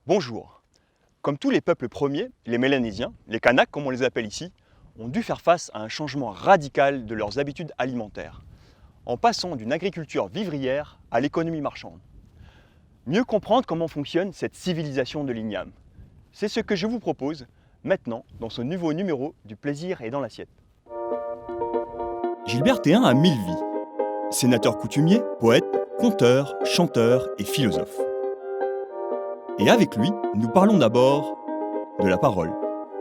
Bonjour. Comme tous les peuples premiers, les Mélanésiens, les Kanaks comme on les appelle ici, ont dû faire face à un changement radical de leurs habitudes alimentaires, en passant d'une agriculture vivrière à l'économie marchande. Mieux comprendre comment fonctionne cette civilisation de l'igname, c'est ce que je vous propose maintenant dans ce nouveau numéro du Plaisir est dans l'assiette. Gilbert Théin a 1000 vies. Sénateur coutumier, poète, conteur, chanteur et philosophe. Et avec lui, nous parlons d'abord de la parole.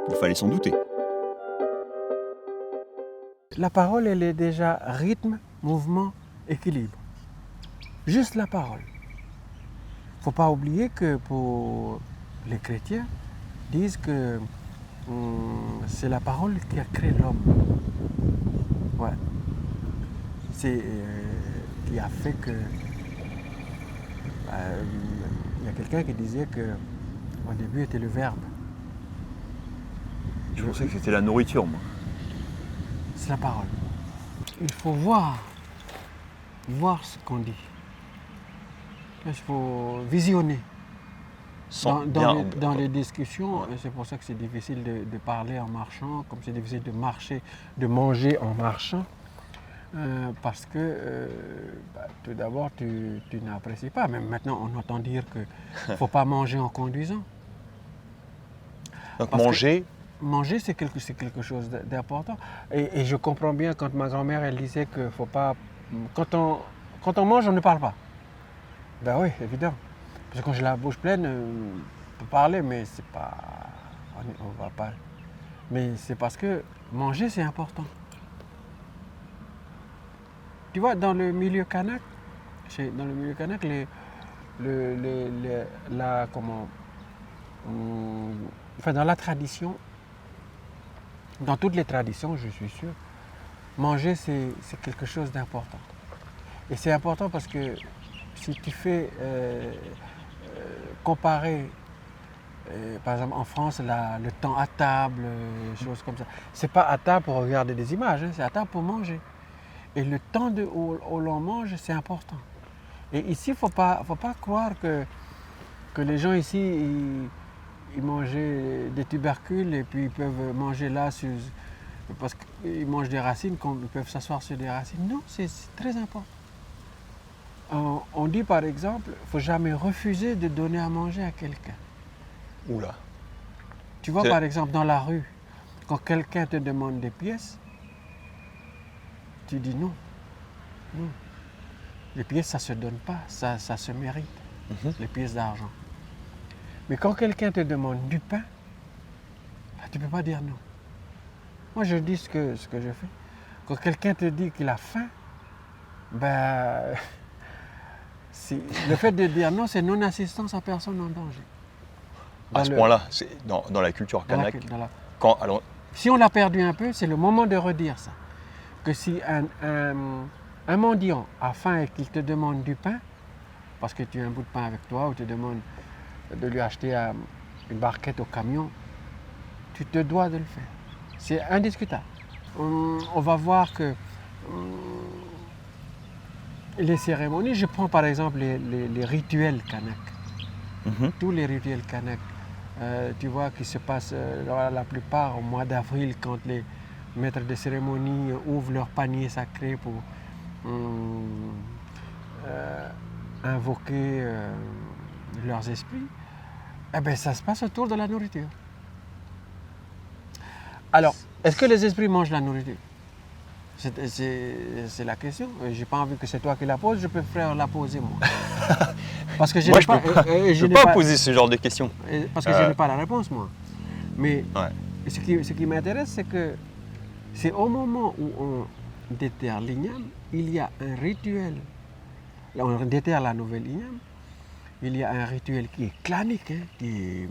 Il fallait s'en douter. La parole, elle est déjà rythme, mouvement, équilibre. Juste la parole. Il ne faut pas oublier que pour les chrétiens, disent que c'est la parole qui a créé l'homme. Ouais. C'est qui a fait que... il y a quelqu'un qui disait qu'au début était le verbe. Je pensais que c'était la nourriture, moi. C'est la parole. Il faut voir ce qu'on dit. Il faut visionner. Dans les discussions, ouais. C'est pour ça que c'est difficile de parler en marchant, comme c'est difficile de marcher, de manger en marchant, parce que tout d'abord, tu n'apprécies pas. Même maintenant, on entend dire qu'il ne faut pas manger en conduisant. Donc manger, c'est quelque chose d'important. Et je comprends bien quand ma grand-mère, elle disait que faut pas... Quand on mange, on ne parle pas. Ben oui, évidemment. Parce que quand j'ai la bouche pleine, on peut parler, mais c'est pas... On va pas... Mais c'est parce que manger, c'est important. Tu vois, dans le milieu kanak, dans la tradition, dans toutes les traditions, je suis sûr, manger, c'est quelque chose d'important. Et c'est important parce que si tu fais comparer, par exemple en France, le temps à table, choses comme ça, c'est pas à table pour regarder des images, hein, c'est à table pour manger. Et le temps où l'on mange, c'est important. Et ici, il ne faut pas croire que les gens ici, ils mangeaient des tubercules et puis ils peuvent manger là parce qu'ils mangent des racines, ils peuvent s'asseoir sur des racines. Non, c'est très important. On dit par exemple, il ne faut jamais refuser de donner à manger à quelqu'un. Oula. Tu vois par exemple dans la rue, quand quelqu'un te demande des pièces, tu dis non. Non. Les pièces, ça ne se donne pas, ça se mérite, les pièces d'argent. Mais quand quelqu'un te demande du pain, tu ne peux pas dire non. Moi, je dis ce que je fais. Quand quelqu'un te dit qu'il a faim, le fait de dire non, c'est non-assistance à personne en danger. À ce point-là, c'est dans la culture kanak. Si on l'a perdu un peu, c'est le moment de redire ça. Que si un mendiant a faim et qu'il te demande du pain, parce que tu as un bout de pain avec toi, ou te demande de lui acheter une barquette au camion, tu te dois de le faire. C'est indiscutable. On va voir que les cérémonies, je prends par exemple les rituels kanak. Tous les rituels kanak, tu vois, qui se passent la plupart au mois d'avril, quand les maîtres de cérémonie ouvrent leur panier sacré pour invoquer leurs esprits, ça se passe autour de la nourriture. Alors, est-ce que les esprits mangent la nourriture ? C'est la question. Je n'ai pas envie que c'est toi qui la poses, je préfère la poser moi. Parce que je ne peux pas poser ce genre de questions. Parce que je n'ai pas la réponse, moi. Mais ce qui m'intéresse, c'est que c'est au moment où on déterre l'igname, il y a un rituel. On déterre la nouvelle igname, il y a un rituel qui est clanique, hein, qui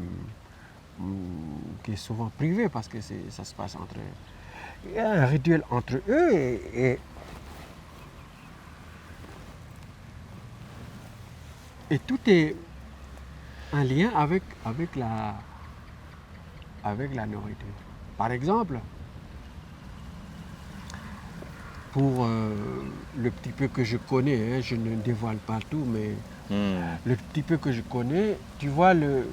est souvent privé parce que ça se passe entre eux. Il y a un rituel entre eux et tout est un lien avec avec la nourriture. Par exemple, pour le petit peu que je connais, hein, je ne dévoile pas tout, mais le petit peu que je connais, tu vois le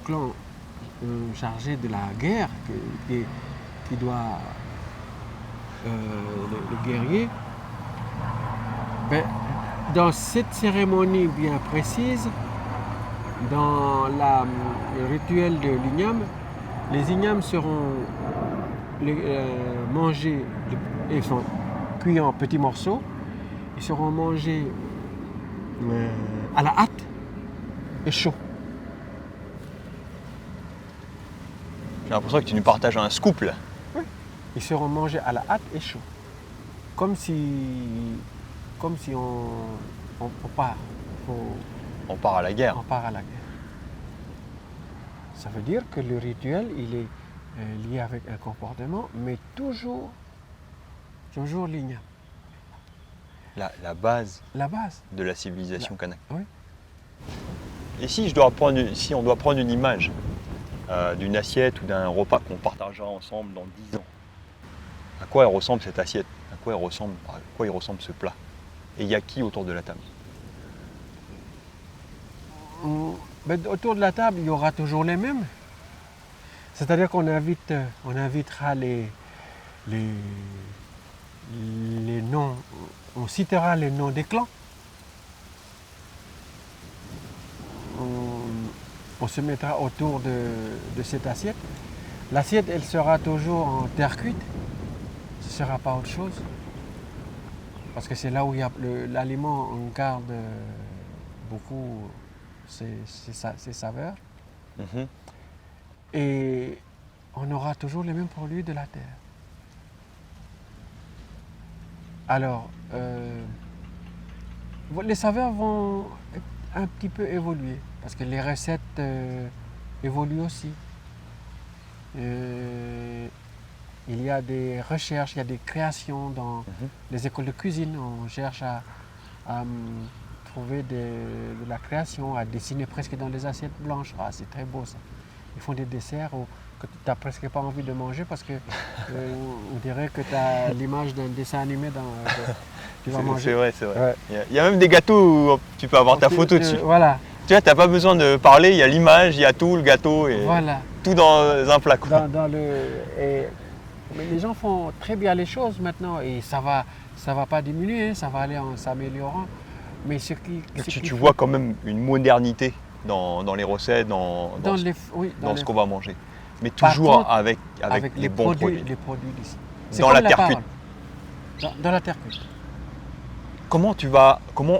clan chargé de la guerre qui doit le guerrier, ben, dans cette cérémonie bien précise, dans le rituel de l'igname, les ignames seront mangés et sont cuits en petits morceaux. Ils seront mangés à la hâte et chauds. J'ai l'impression que tu nous partages un scoop là. Oui. Ils seront mangés à la hâte et chauds. Comme si on part. On part à la guerre. On part à la guerre. Ça veut dire que le rituel, il est lié avec un comportement, mais toujours l'igname. La base La base. de la civilisation kanak. Oui. Et si on doit prendre une image d'une assiette ou d'un repas qu'on partagera ensemble dans 10 ans, à quoi elle ressemble cette assiette? À quoi il ressemble ce plat? Et il y a qui autour de la table? Ben, autour de la table, il y aura toujours les mêmes. C'est-à-dire qu'on invitera les noms, on citera les noms des clans. On se mettra autour de cette assiette. L'assiette, elle sera toujours en terre cuite. Ce ne sera pas autre chose. Parce que c'est là où il y a l'aliment, on garde beaucoup ses saveurs. Mhm. Et on aura toujours les mêmes produits de la terre. Alors, les saveurs vont un petit peu évoluer parce que les recettes évoluent aussi. Il y a des recherches, il y a des créations dans les écoles de cuisine. On cherche à trouver de la création, à dessiner presque dans les assiettes blanches. Ah, c'est très beau ça. Ils font des desserts que tu n'as presque pas envie de manger parce que on dirait que tu as l'image d'un dessin animé que tu vas manger. C'est vrai, c'est vrai. Ouais. Il y a même des gâteaux où tu peux avoir ta photo dessus. Voilà. Tu vois, tu n'as pas besoin de parler, il y a l'image, il y a tout, le gâteau, et Voilà. tout dans un plat. Quoi. Mais les gens font très bien les choses maintenant et ça va pas diminuer, ça va aller en s'améliorant. Mais Tu vois quand même une modernité dans les recettes, dans ce qu'on va manger. Mais toujours contre, avec les bons produits. Les produits d'ici. Dans la terre cuite. Dans la terre cuite. Comment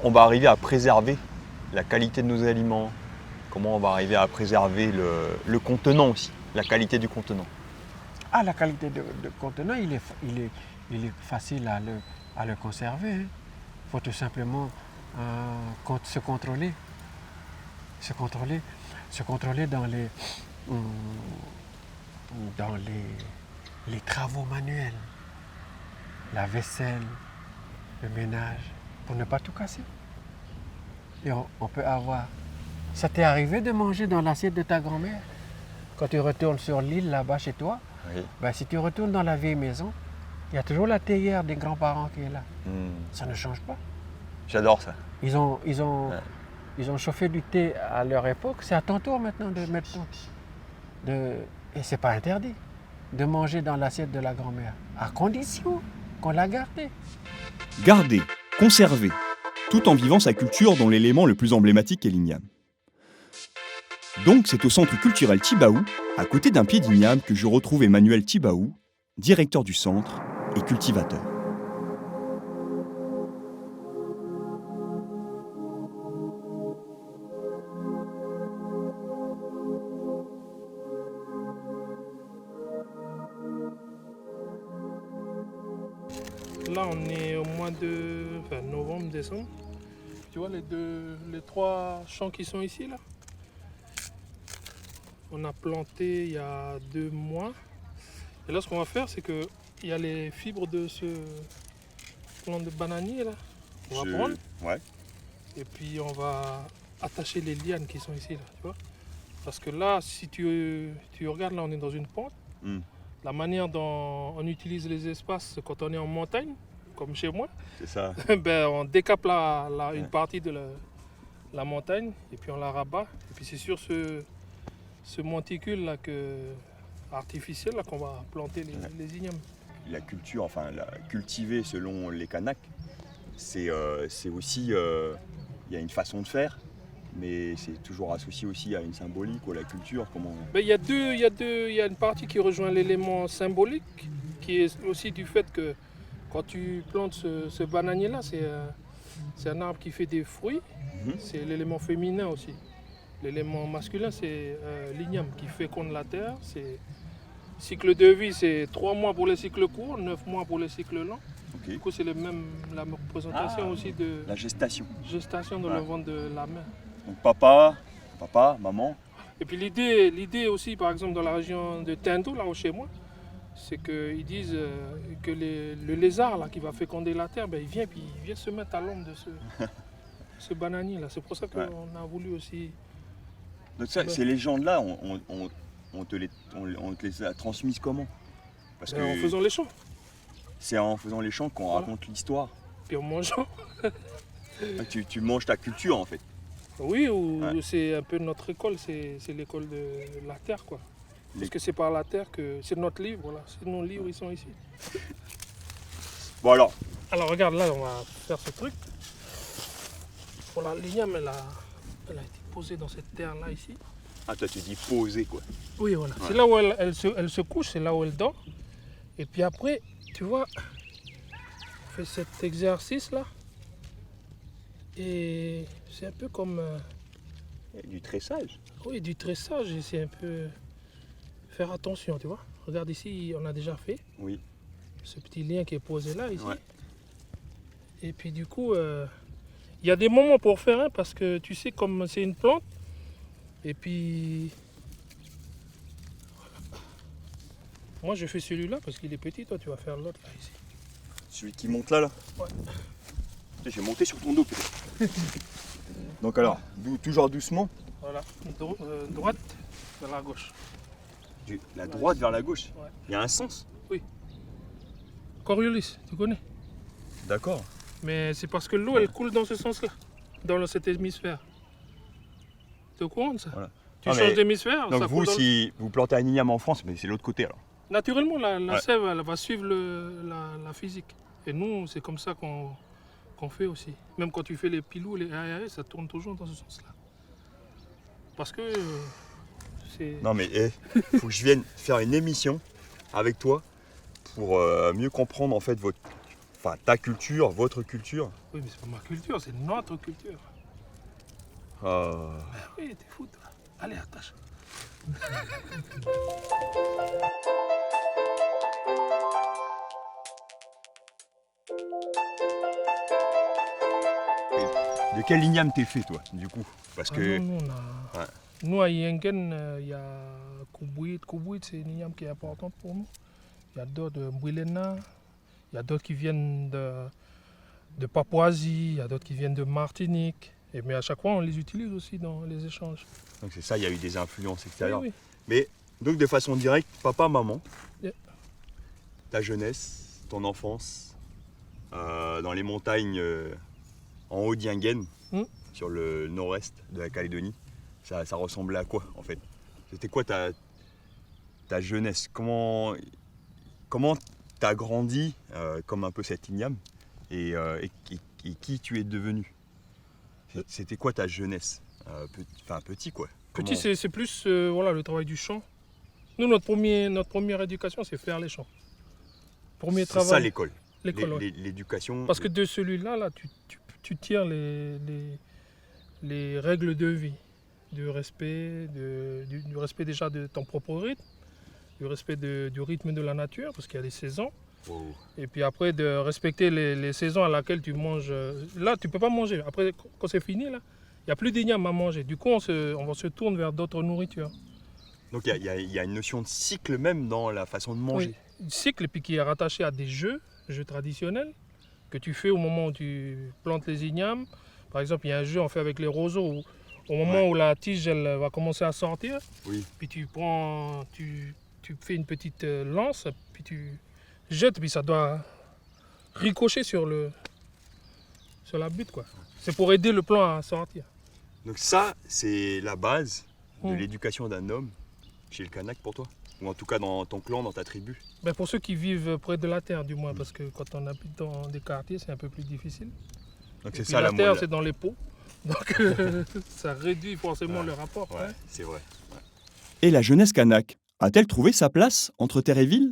on va arriver à préserver la qualité de nos aliments? Comment on va arriver à préserver le contenant aussi, la qualité du contenant? Ah, la qualité de contenant, il est facile à le conserver. Il faut tout simplement se contrôler dans les travaux manuels, la vaisselle, le ménage, pour ne pas tout casser. Et on peut avoir... Ça t'est arrivé de manger dans l'assiette de ta grand-mère? Quand tu retournes sur l'île là-bas chez toi, oui. Ben, si tu retournes dans la vieille maison, il y a toujours la théière des grands-parents qui est là. Ça ne change pas. J'adore ça. Ils ont chauffé du thé à leur époque, c'est à ton tour maintenant de mettre ton... Et c'est pas interdit de manger dans l'assiette de la grand-mère, à condition qu'on l'a gardée. Garder, conserver, tout en vivant sa culture dont l'élément le plus emblématique est l'igname. Donc c'est au Centre culturel Tibaou, à côté d'un pied d'igname, que je retrouve Emmanuel Tibaou, directeur du centre et cultivateur. Là, on est au mois de novembre, décembre. Tu vois les 3 champs qui sont ici, là? On a planté il y a 2 mois. Et là, ce qu'on va faire, c'est qu'il y a les fibres de ce plant de bananier, là. On va prendre. Ouais. Et puis, on va attacher les lianes qui sont ici, là, tu vois. Parce que là, si tu regardes, là on est dans une pente. Hmm. La manière dont on utilise les espaces quand on est en montagne, comme chez moi, C'est ça. ben, on décape une Ouais. partie de la montagne et puis on la rabat. Et puis c'est sur ce monticule là artificiel là, qu'on va planter les ignames. La culture, enfin cultiver selon les Kanaks, c'est aussi, il y a une façon de faire, mais c'est toujours associé aussi à une symbolique ou à la culture. Comment... Ben, il y a une partie qui rejoint l'élément symbolique, qui est aussi du fait que quand tu plantes ce bananier là, c'est un arbre qui fait des fruits, Mhm. c'est l'élément féminin aussi. L'élément masculin, c'est l'igname qui féconde la terre. Cycle de vie, c'est 3 mois pour les cycles courts, 9 mois pour les cycles longs. Ok. Du coup, c'est la même représentation aussi de La gestation. gestation dans Ouais. le ventre de la mère. Donc papa, maman. Et puis l'idée aussi, par exemple, dans la région de Tendo, là où chez moi, c'est qu'ils disent que le lézard là, qui va féconder la terre, ben, il vient se mettre à l'ombre de ce bananier là. C'est pour ça qu'on Ouais. a voulu aussi. Donc ça, Ouais. ces légendes-là, on te les a transmises comment? Parce que En faisant les chants, c'est en faisant les chants qu'on Voilà. raconte l'histoire. puis en mangeant. Tu manges ta culture en fait. Oui, Ouais. c'est un peu notre école, c'est l'école de la terre, quoi. Les- Parce que c'est par la terre que c'est notre livre, voilà. C'est nos livres, ils sont ici. Bon alors, Alors regarde, là, on va faire ce truc. Voilà, l'igname, elle a été posée dans cette terre-là, ici. ah, toi tu dis poser quoi. Oui, voilà. Ouais. C'est là où elle se couche, c'est là où elle dort. Et puis après, tu vois, on fait cet exercice-là. Et c'est un peu comme... Du tressage. Oui, du tressage, et c'est un peu faire attention, tu vois. Regarde ici, on a déjà fait Oui. ce petit lien qui est posé là, ici. Ouais. Et puis du coup, il y a des moments pour faire, hein, parce que tu sais, comme c'est une plante, et puis... Moi, je fais celui-là parce qu'il est petit, toi, tu vas faire l'autre là, ici. Celui qui monte là. Ouais. Je vais monter sur ton dos peut-être. Donc alors, toujours doucement, Voilà, droite vers la gauche. la droite vers la gauche. Ouais. Il y a un sens. Coriolis, tu connais. D'accord. Mais c'est parce que l'eau, elle coule dans ce sens-là, dans cet hémisphère. Tu es au courant de ça? Voilà. Tu Ah, changes mais- d'hémisphère, Donc ça vous, coule dans le- si vous plantez un igname en France, mais c'est l'autre côté alors. Naturellement, la Ouais. sève, elle va suivre la physique. Et nous, c'est comme ça qu'on fait aussi. Même quand tu fais les pilous, les ARS, ça tourne toujours dans ce sens-là. Parce que c'est... Non mais faut que je vienne faire une émission avec toi pour mieux comprendre en fait ta culture, votre culture. Oui, mais c'est pas ma culture, c'est notre culture. Euh, Ah oui, t'es fou, toi. Allez, attache. De quel igname t'es fait toi, du coup? Parce Ah que non, Ouais. nous, à Yengen, il y a Kubuit. Kubuit, c'est une igname qui est importante pour nous. Il y a d'autres de Mbouilena, il y a d'autres qui viennent de Papouasie, il y a d'autres qui viennent de Martinique. Mais à chaque fois, on les utilise aussi dans les échanges. donc c'est ça, il y a eu des influences Oui, extérieures. oui. Donc de façon directe, papa, maman, Yeah. ta jeunesse, ton enfance, dans les montagnes en haut d'Yengen, Mm. sur le nord-est de la Calédonie, ça ressemblait à quoi en fait? C'était quoi ta jeunesse? Comment t'as grandi comme un peu cet igname et qui tu es devenu? C'était quoi ta jeunesse? Petit quoi. Petit, Comment- c'est plus voilà, le travail du champ. Nous, notre première éducation, c'est faire les champs. Premier C'est ça travail, l'école. l'école. Ouais. L'éducation. Parce que de celui-là, là, tu tires les règles de vie, du respect, du respect déjà de ton propre rythme, du respect du rythme de la nature, parce qu'il y a des saisons, Wow. et puis après de respecter les saisons à laquelle tu manges. Là, tu ne peux pas manger. Après, quand c'est fini, là, il n'y a plus d'igname à manger. Du coup, on se tourne vers d'autres nourritures. Donc il y a une notion de cycle même dans la façon de manger. Oui, cycle, et puis qui est rattaché à des jeux traditionnels que tu fais au moment où tu plantes les ignames. Par exemple, il y a un jeu on fait avec les roseaux Au moment où la tige elle va commencer à sortir, Oui. puis tu fais une petite lance, puis tu jettes, puis ça doit ricocher sur la butte, quoi. C'est pour aider le plan à sortir. Donc ça, c'est la base de Mm. l'éducation d'un homme chez le Kanak pour toi? Ou en tout cas dans ton clan, dans ta tribu? Ben, pour ceux qui vivent près de la terre, du moins, parce que quand on habite dans des quartiers, c'est un peu plus difficile. Donc Et c'est puis ça la terre, moelle. c'est dans les pots. Donc ça réduit forcément le rapport. Ouais, hein. c'est vrai. Et la jeunesse kanak a-t-elle trouvé sa place entre terre et ville?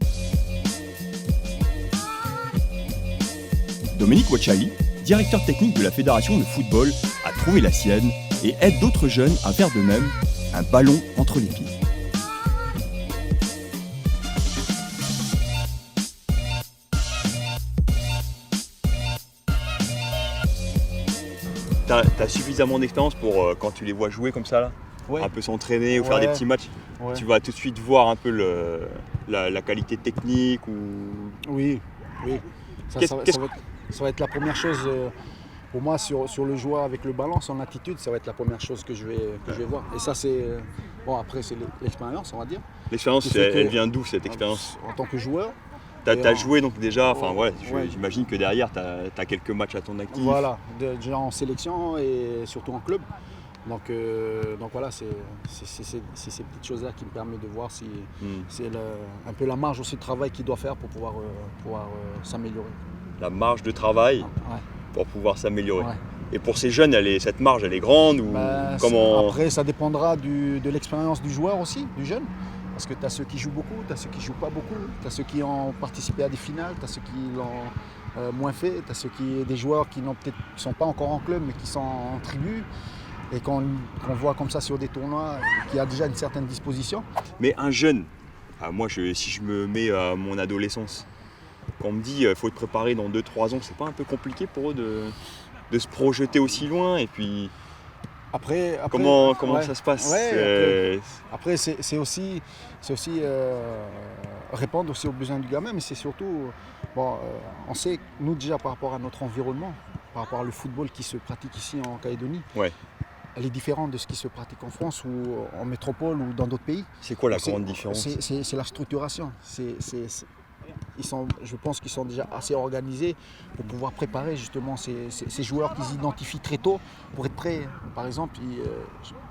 Dominique Wachali, directeur technique de la Fédération de football, a trouvé la sienne et aide d'autres jeunes à faire de même, un ballon entre les pieds. T'as suffisamment d'expérience pour quand tu les vois jouer comme ça là, Ouais. un peu s'entraîner ou faire des Ouais. petits matchs, Ouais. tu vas tout de suite voir un peu la qualité technique ou... Oui, oui. Ça, Qu'est-ce- ça va- qu'est-ce- ça va être la première chose pour moi sur le joueur avec le ballon, son attitude, ça va être la première chose que je vais voir. Et ça, c'est. Bon, après, c'est l'expérience, on va dire. L'expérience, Qui fait elle que- vient d'où cette expérience? En tant que joueur. T'as et en- joué donc déjà, enfin ouais, Ouais. j'imagine que derrière t'as quelques matchs à ton actif. Voilà, déjà en sélection et surtout en club. Donc voilà, c'est ces petites choses-là qui me permettent de voir si Hmm. c'est un peu la marge aussi de travail qu'il doit faire pour pouvoir s'améliorer. La marge de travail Ouais. pour pouvoir s'améliorer. Ouais. Et pour ces jeunes, cette marge, elle est grande ou Ben, comment? Après, ça dépendra de l'expérience du joueur aussi, du jeune. Parce que tu as ceux qui jouent beaucoup, tu as ceux qui ne jouent pas beaucoup, tu as ceux qui ont participé à des finales, tu as ceux qui l'ont moins fait, tu as des joueurs qui ne sont pas encore en club mais qui sont en tribu et qu'on voit comme ça sur des tournois, qui a déjà une certaine disposition. Mais un jeune, moi si je me mets à mon adolescence, quand on me dit faut te préparer dans 2-3 ans, c'est pas un peu compliqué pour eux de se projeter aussi loin et puis Après, comment ouais, ça se passe? ouais, après, c'est aussi répondre aussi aux besoins du gamin, mais c'est surtout, on sait, nous déjà par rapport à notre environnement, par rapport au football qui se pratique ici en Calédonie, Ouais. elle est différente de ce qui se pratique en France ou en métropole ou dans d'autres pays. C'est quoi la C'est- grande différence? C'est la structuration. Je pense qu'ils sont déjà assez organisés pour pouvoir préparer justement ces joueurs qu'ils identifient très tôt pour être prêts. Par exemple,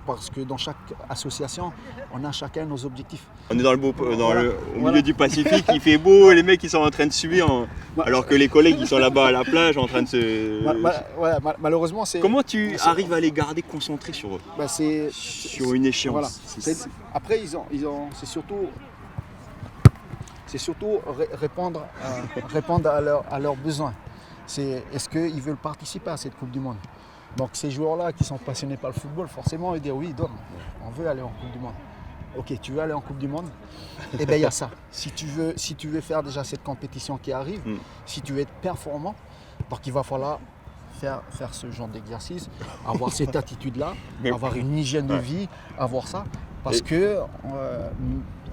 parce que dans chaque association, on a chacun nos objectifs. On est au Voilà. milieu du Pacifique, il fait beau, les mecs ils sont en train de suer, Bah, alors que les collègues ils sont là-bas à la plage en train de se... Malheureusement, c'est. Comment tu c'est- arrives à les garder concentrés sur sur une échéance? Voilà. C'est- Après, c'est surtout répondre à leurs besoins. Est-ce qu'ils veulent participer à cette Coupe du Monde? Donc ces joueurs-là qui sont passionnés par le football, forcément ils disent oui, Dom, on veut aller en Coupe du Monde. Ok, tu veux aller en Coupe du Monde? Eh bien il y a ça. Si tu veux faire déjà cette compétition qui arrive, si tu veux être performant, donc il va falloir faire ce genre d'exercice, avoir cette attitude-là, Mais- avoir une hygiène de vie, avoir ça. Parce Et- que,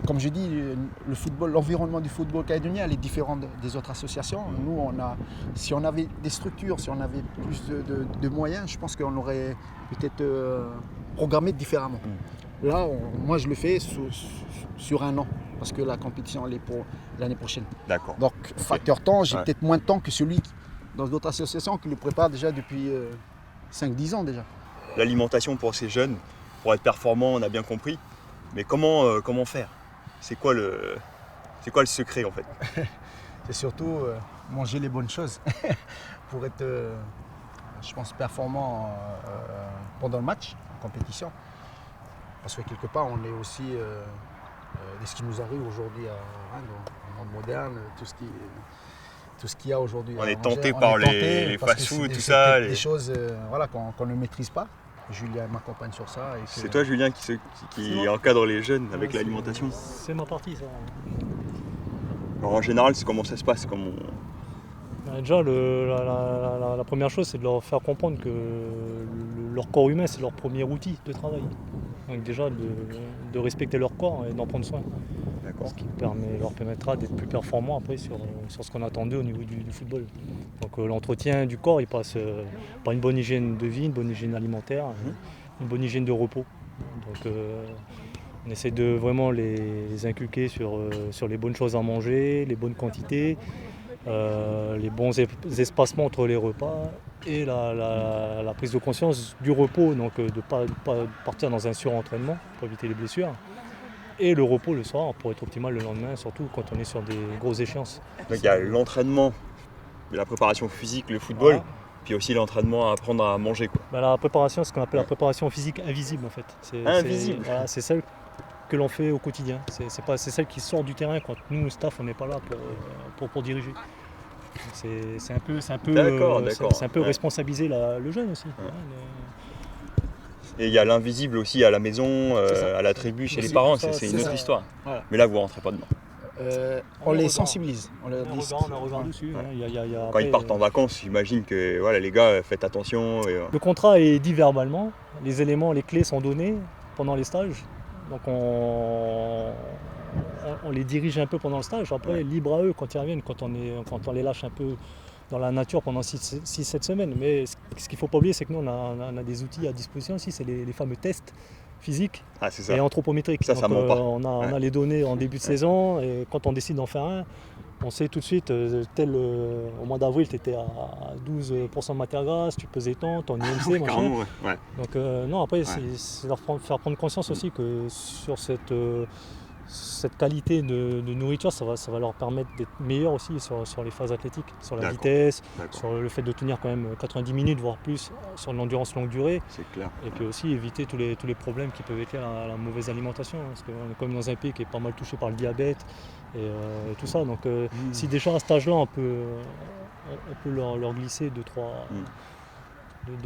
comme je dis, l'environnement du football calédonien elle est différent des autres associations. Nous, si on avait des structures, si on avait plus de moyens, je pense qu'on aurait peut-être programmé différemment. Là, moi, je le fais sur un an, parce que la compétition elle est pour l'année prochaine. D'accord. Donc, facteur temps, j'ai Ouais. peut-être moins de temps que celui dans d'autres associations qui le préparent déjà depuis 5-10 ans déjà. L'alimentation pour ces jeunes, pour être performant, on a bien compris, mais comment faire? C'est quoi le secret en fait? C'est surtout manger les bonnes choses pour être, je pense, performant pendant le match, en compétition. Parce que quelque part, on est aussi de ce qui nous arrive aujourd'hui dans le monde moderne, tout ce qu'il y a aujourd'hui. On à est manger. tenté On par est tenté les parce que fast-food, c'est tout c'est ça, peut-être les- des choses qu'on ne maîtrise pas. Julien m'accompagne sur ça. et que- C'est toi Julien qui encadre les jeunes avec l'alimentation? C'est ma partie ça. Alors, en général, comment ça se passe? Déjà, la première chose, c'est de leur faire comprendre que leur corps humain, c'est leur premier outil de travail. Donc déjà, de respecter leur corps et d'en prendre soin. D'accord. Ce qui leur permettra d'être plus performants après sur ce qu'on attendait au niveau du football. Donc l'entretien du corps, il passe par une bonne hygiène de vie, une bonne hygiène alimentaire, une bonne hygiène de repos. Donc on essaie de vraiment les inculquer sur les bonnes choses à manger, les bonnes quantités, les bons espacements entre les repas et la prise de conscience du repos, donc de ne pas partir dans un surentraînement pour éviter les blessures. Et le repos le soir pour être optimal le lendemain, surtout quand on est sur des grosses échéances. Donc il y a l'entraînement, la préparation physique, le football, Voilà. puis aussi l'entraînement à apprendre à manger, quoi. Bah, la préparation, ce qu'on appelle la préparation physique invisible en fait. Invisible. Voilà, c'est celle que l'on fait au quotidien. C'est celle qui sort du terrain quand nous, le staff, on n'est pas là pour diriger. C'est un peu, D'accord. c'est un peu Ouais. responsabiliser le jeune aussi. Ouais. Hein, Et il y a l'invisible aussi à la maison, C'est ça. à la tribu, chez les C'est parents, ça, c'est c'est une ça. autre histoire. Voilà. Mais là, vous rentrez pas dedans. On les regarde. sensibilise. On leur dit. on a un regard dessus. Ouais. Hein. Il y a Quand après, ils partent en vacances, j'imagine que voilà, les gars, faites attention. Et, Le contrat est dit verbalement, les éléments, les clés sont donnés pendant les stages. Donc on les dirige un peu pendant le stage. Après, Ouais. libre à eux quand ils reviennent, quand on les lâche un peu dans la nature pendant 6-7 semaines. Mais ce qu'il ne faut pas oublier, c'est que nous, on a des outils à disposition aussi, c'est les fameux tests physiques Ah, c'est ça. et anthropométriques. Ça ment pas. On Ouais. a les données en début de saison et quand on décide d'en faire un, on sait tout de suite, au mois d'avril, tu étais à 12% de matière grasse, tu pesais tant, ton IMC, machin. Carrément, ouais. Donc non, après, Ouais. c'est faire prendre conscience aussi que sur cette qualité de nourriture, ça va leur permettre d'être meilleurs aussi sur les phases athlétiques, sur la D'accord. vitesse, D'accord, sur le fait de tenir quand même 90 minutes, voire plus, sur l'endurance longue durée, c'est clair. et puis aussi éviter tous les problèmes qui peuvent être liés à la mauvaise alimentation, hein, parce qu'on est quand même dans un pays qui est pas mal touché par le diabète et tout ça. Donc si déjà à cet âge-là, on peut leur glisser deux,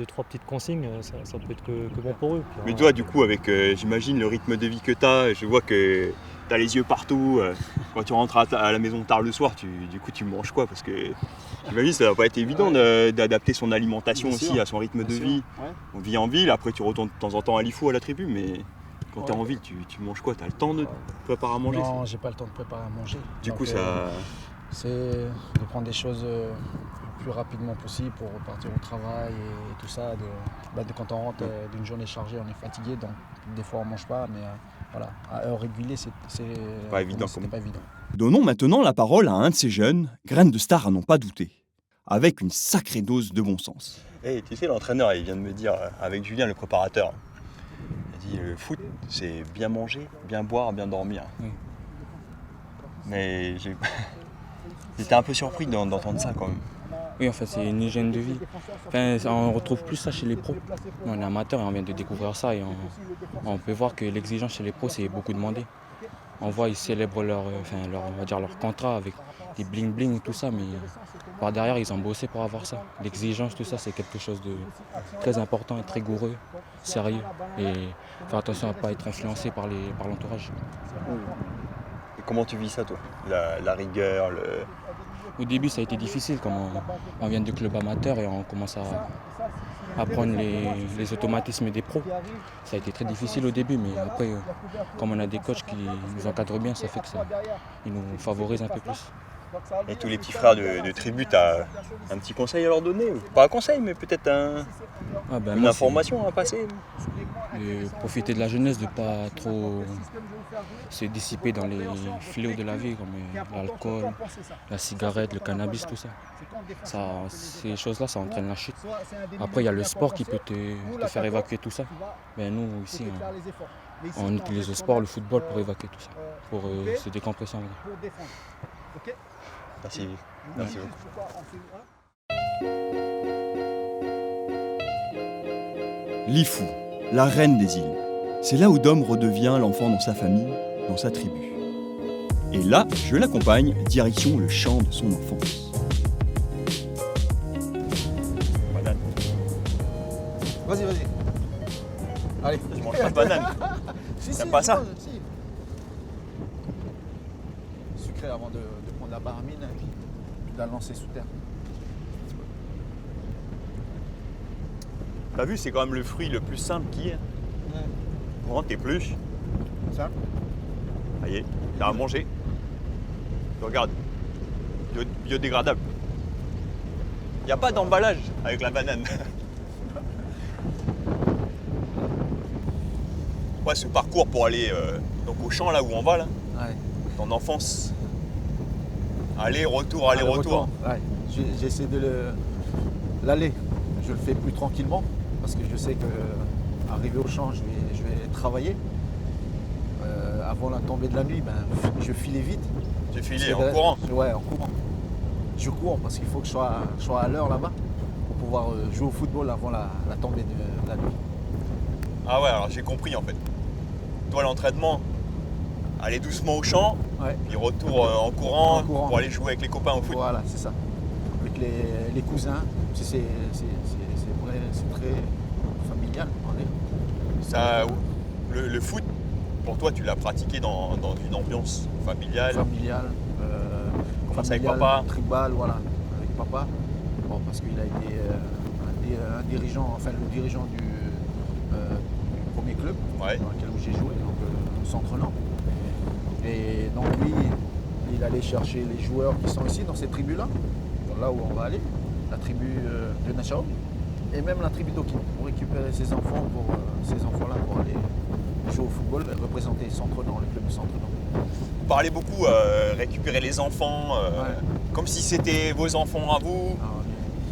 trois petites consignes, ça peut être que bon pour eux. Puis, Mais toi, du coup, avec, j'imagine, le rythme de vie que tu as, je vois que tu as les yeux partout. Quand tu rentres à la maison tard le soir, du coup, tu manges quoi? Parce que j'imagine que ça va pas être évident d'adapter son alimentation Bien aussi sûr. à son rythme de Bien sûr. vie. Ouais. On vit en ville, après tu retournes de temps en temps à l'IFO, à la tribu, mais quand tu es Ouais. en ville, tu manges quoi? Tu as le temps de préparer à manger? Non, j'ai pas le temps de préparer à manger. Du Donc, coup, ça. c'est de prendre des choses le plus rapidement possible pour repartir au travail et tout ça. De quand on rentre d'une journée chargée, on est fatigué, donc des fois on mange pas, mais voilà, à heure régulière, c'est Pas évident, c'était comme- pas évident. Donnons maintenant la parole à un de ces jeunes, graines de star à n'en pas douter, avec une sacrée dose de bon sens. Hey, tu sais, l'entraîneur, il vient de me dire, avec Julien, le préparateur, il dit le foot, c'est bien manger, bien boire, bien dormir. Oui. Mais j'étais un peu surpris d'entendre ça quand même. Oui, en fait, c'est une hygiène de vie. Enfin, on retrouve plus ça chez les pros. Nous, on est amateurs et on vient de découvrir ça. Et on peut voir que l'exigence chez les pros, c'est beaucoup demandé. On voit, ils célèbrent on va dire leur contrat avec des bling-bling et tout ça, mais par derrière, ils ont bossé pour avoir ça. L'exigence, tout ça, c'est quelque chose de très important et très rigoureux, sérieux. Et faire attention à ne pas être influencé par l'entourage. Et comment tu vis ça, toi? La rigueur, Au début, ça a été difficile, comme on vient du club amateur et on commence à prendre les automatismes des pros. Ça a été très difficile au début, mais après, comme on a des coachs qui nous encadrent bien, ça fait que ils nous favorisent un peu plus. Et tous les petits frères de tribu, tu as un petit conseil à leur donner? Ou pas un conseil, mais peut-être Ah ben, une moi, information à passer? c'est de profiter de la jeunesse, de ne pas trop se dissiper dans les fléaux de la vie, comme l'alcool, la cigarette, le cannabis, tout ça. Ces choses-là, ça entraîne la chute. Après, il y a le sport qui peut te faire évacuer tout ça. Mais nous, ici, on utilise le sport, le football, pour évacuer tout ça, pour se décompresser. on va dire. Merci. Merci beaucoup. L'Ifou, la reine des îles. C'est là où Dom redevient l'enfant dans sa famille, dans sa tribu. Et là, je l'accompagne, direction le champ de son enfance. Banane. Vas-y. Allez. Je mange pas de banane. T'aimes pas ça? Sucré avant de prendre la baramine et puis de la lancer sous terre. T'as vu, c'est quand même le fruit le plus simple qui est. Prends, t'épluches. Ça? Ça y est, t'as à manger. Regarde, biodégradable. Il n'y a pas d'emballage avec la banane. Ouais, ce parcours pour aller donc au champ là où on va là, Ouais. ton enfance. Aller-retour, aller-retour. Ouais. J'essaie de l'aller. Je le fais plus tranquillement parce que je sais que arrivé au champ, je vais travailler. Avant la tombée de la nuit, ben, je filais vite. Tu filé Parce que en courant. Ouais, en courant. Je cours parce qu'il faut que je sois à l'heure là-bas pour pouvoir jouer au football avant la tombée de la nuit. Ah ouais, alors j'ai compris en fait. Toi, l'entraînement, aller doucement au champ, Ouais. puis retour en courant En courant. pour aller jouer avec les copains au foot. Voilà, c'est ça. Avec les cousins, c'est vrai, c'est très familial. On est- Ça, le foot, pour toi, tu l'as pratiqué dans une ambiance familiale. familial. Commence avec familial, papa. Tribal, voilà, avec papa. Bon, parce qu'il a été un dirigeant, enfin le dirigeant du premier club Ouais. dans lequel j'ai joué, donc Centre Nantes. Et donc lui, il allait chercher les joueurs qui sont ici dans cette tribu-là, là où on va aller, la tribu de Nachao, et même la tribu d'Oki, pour récupérer ces enfants, ces enfants-là pour aller jouer au football, représenter Centre Nantes, le club de Centre Nantes. Vous parlez beaucoup récupérer les enfants, Ouais. comme si c'était vos enfants à vous, Alors,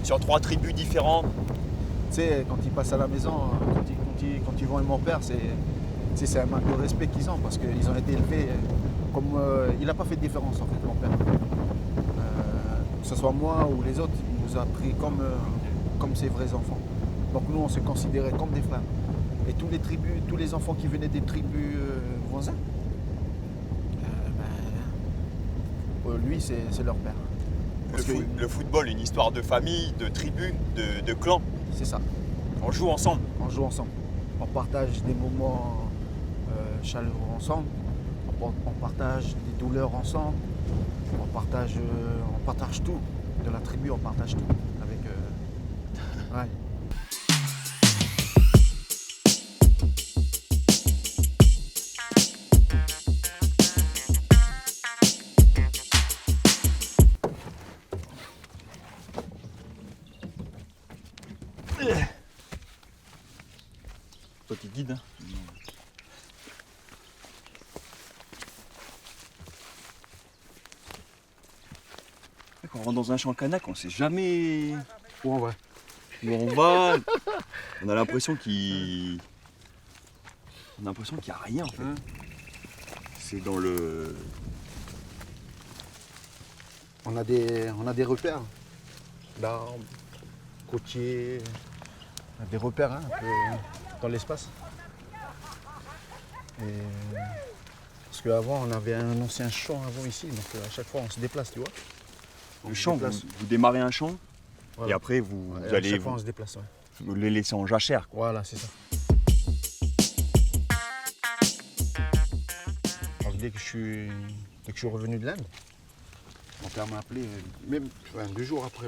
sur 3 tribus différentes. tu sais, quand ils passent à la maison, quand ils vont avec mon père, c'est un manque de respect qu'ils ont parce qu'ils ont été élevés comme. Il n'a pas fait de différence en fait, mon père. Que ce soit moi ou les autres, il nous a pris comme ses vrais enfants. Donc nous, on se considérait comme des frères. Et tous les enfants qui venaient des tribus voisins, lui, c'est leur père. Parce que Le football, une histoire de famille, de tribu, de clan. c'est ça. On joue ensemble. On joue ensemble. On partage des moments chaleureux ensemble. On partage des douleurs ensemble. On partage tout. De la tribu, on partage tout. Avec, ouais. Toi, t'es guide. Hein. Quand on rentre dans un champ kanak, on sait jamais Où on va. où on va. On a l'impression qu'il n'y a rien en fait. C'est dans le. On a des repères. D'arbres, côtiers, des repères hein, un peu dans l'espace. Et parce qu'avant, on avait un ancien champ avant ici, donc à chaque fois, on se déplace, tu vois. On Le se champ, déplace. vous démarrez un champ Voilà. et après vous, Ouais, vous à allez chaque fois, on se déplace. Ouais. vous les laisser en jachère. Quoi. Voilà, c'est ça. Alors, dès que je suis revenu de l'Inde, mon père m'a appelé, même 2 jours après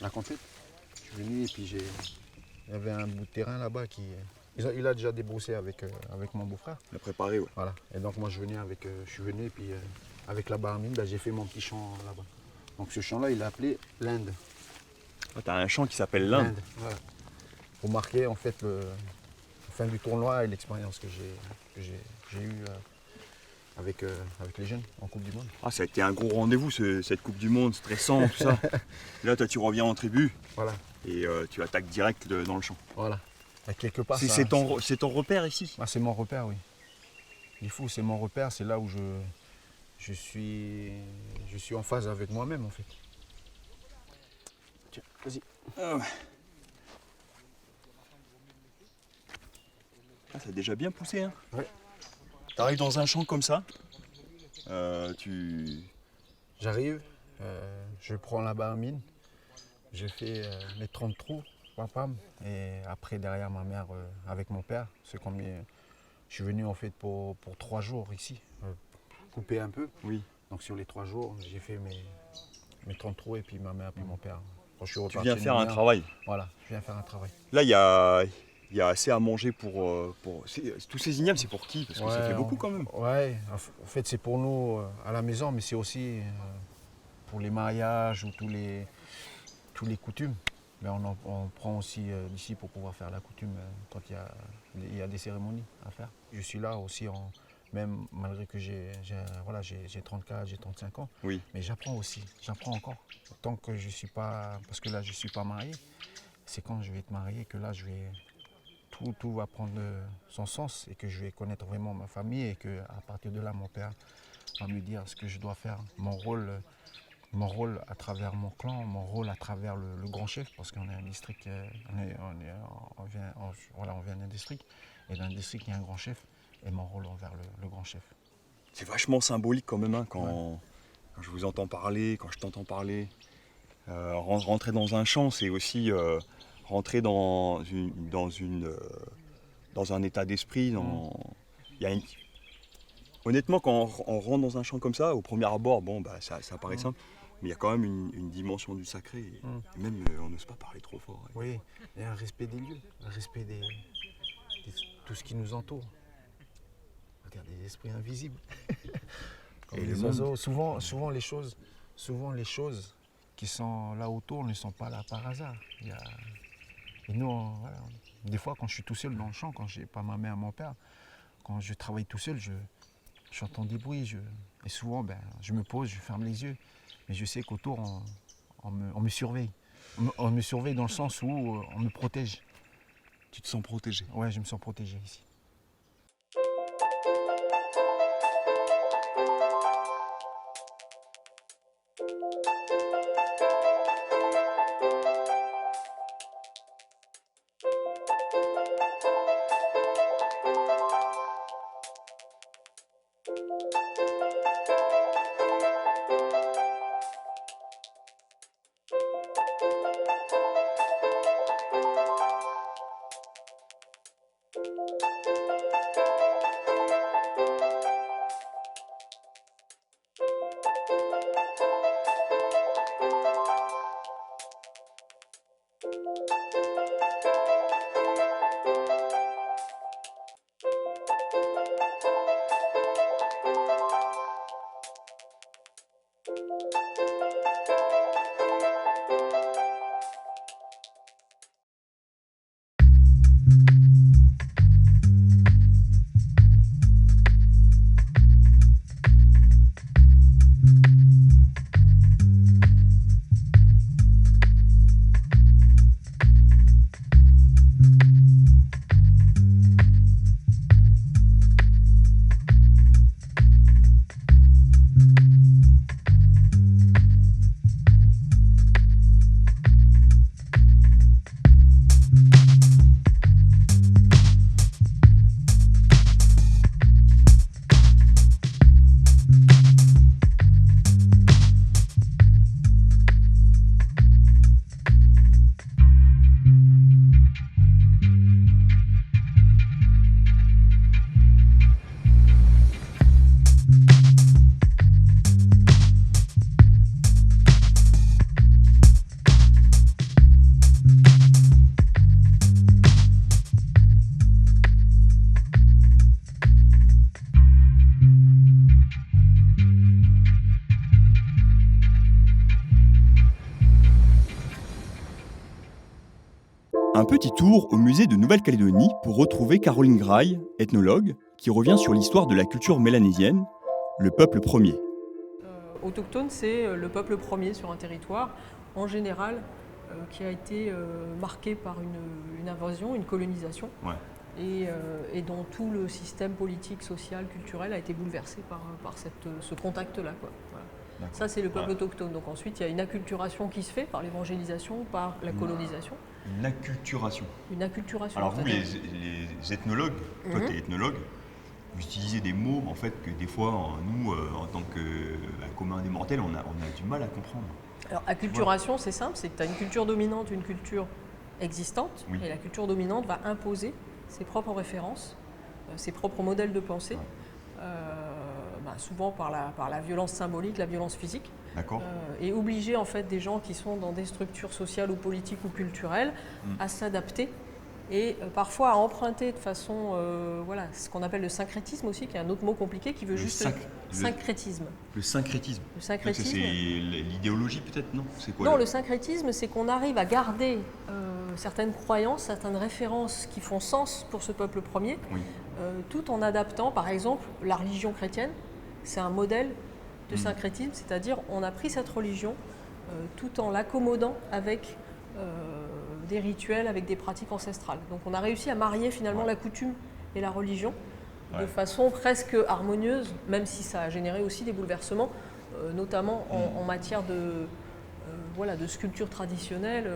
la conquête. Je suis venu et puis il y avait un bout de terrain là-bas qui. Il a déjà débroussé avec mon beau-frère. La préparer, ouais. Voilà. Et donc moi je suis venu et puis avec la baramine, j'ai fait mon petit champ là-bas. Donc ce champ-là, il l'a appelé l'Inde. Ah, t'as un champ qui s'appelle l'Inde. Voilà. Pour marquer en fait la fin du tournoi et l'expérience que j'ai eue avec les jeunes en Coupe du Monde. Ah, ça a été un gros rendez-vous cette Coupe du Monde, stressant, tout ça. Et là, toi, tu reviens en tribu Voilà. et tu attaques direct dans le champ. Voilà. Et quelque part, C'est ton repère ici. Ah, c'est mon repère, oui. Il faut, c'est mon repère, c'est là où je suis en phase avec moi-même en fait. Tiens, vas-y. Ah, ça a déjà bien poussé. Hein. Ouais. T'arrives dans un champ comme ça. J'arrive, je prends la baramine, je fais mes 30 trous, pam, et après derrière ma mère avec mon père, c'est comme je suis venu en fait pour 3 jours ici, couper un peu. Oui. Donc sur les 3 jours, j'ai fait mes 30 trous et puis ma mère puis mon père. Quand je suis Tu reparti viens de faire un Nouméa, travail. Voilà, je viens faire un travail. Là, il y a assez à manger pour tous ces ignames, c'est pour qui? Parce que ça Ouais, fait beaucoup quand même. Ouais, en fait c'est pour nous à la maison, mais c'est aussi pour les mariages ou tous les coutumes. Mais on prend aussi d'ici pour pouvoir faire la coutume quand il y a des cérémonies à faire. Je suis là aussi, même malgré que j'ai 34, j'ai 35 ans, Oui. mais j'apprends aussi, j'apprends encore. Tant que je ne suis pas, parce que là je ne suis pas marié, c'est quand je vais être marié que là tout va prendre son sens et que je vais connaître vraiment ma famille et qu'à partir de là mon père va me dire ce que je dois faire, mon rôle à travers mon clan, mon rôle à travers le grand chef, parce qu'on est un district, on vient d'un district, et dans un district il y a un grand chef, et mon rôle envers le grand chef. C'est vachement symbolique quand même, hein, quand je vous entends parler, quand je t'entends parler. Rentrer dans un champ, c'est aussi rentrer dans un état d'esprit. Il y a honnêtement, quand on rentre dans un champ comme ça, au premier abord, ça paraît simple, mais il y a quand même une dimension du sacré. Et même, on n'ose pas parler trop fort. Ouais. Oui, il y a un respect des lieux, un respect de tout ce qui nous entoure. Regarde, des esprits invisibles. Comme Et les le oiseaux, souvent les choses qui sont là autour ne sont pas là par hasard. Et nous, des fois, quand je suis tout seul dans le champ, quand je n'ai pas ma mère, mon père, quand je travaille tout seul, j'entends des bruits. Et souvent, je me pose, je ferme les yeux. Mais je sais qu'autour, on me surveille. On me surveille dans le sens où on me protège. Tu te sens protégé. Ouais, je me sens protégé ici. Un petit tour au musée de Nouvelle-Calédonie pour retrouver Caroline Graille, ethnologue, qui revient sur l'histoire de la culture mélanésienne, le peuple premier. Autochtone, c'est le peuple premier sur un territoire, en général, qui a été marqué par une invasion, une colonisation, et dont tout le système politique, social, culturel a été bouleversé par ce contact-là. Voilà. Ça, c'est le peuple autochtone. Donc ensuite, il y a une acculturation qui se fait par l'évangélisation, par la colonisation. Une acculturation. Une acculturation. Alors vous, les ethnologues, toi tu es ethnologue, vous utilisez des mots en fait que des fois, nous, en tant que commun des mortels, on a du mal à comprendre. Alors acculturation, c'est simple, c'est que tu as une culture dominante, une culture existante, et la culture dominante va imposer ses propres références, ses propres modèles de pensée, souvent par la violence symbolique, la violence physique, et obliger en fait des gens qui sont dans des structures sociales ou politiques ou culturelles à s'adapter et parfois à emprunter de façon, ce qu'on appelle le syncrétisme aussi, qui est un autre mot compliqué qui veut juste... syncrétisme. Le syncrétisme. Le C'est syncrétisme. l'idéologie peut-être, non? C'est quoi Non, le syncrétisme, c'est qu'on arrive à garder certaines croyances, certaines références qui font sens pour ce peuple premier, Oui. tout en adaptant, par exemple, la religion chrétienne. C'est un modèle de syncrétisme, c'est-à-dire on a pris cette religion tout en l'accommodant avec des rituels, avec des pratiques ancestrales. Donc on a réussi à marier finalement la coutume et la religion de façon presque harmonieuse, même si ça a généré aussi des bouleversements, notamment en matière de sculpture traditionnelle.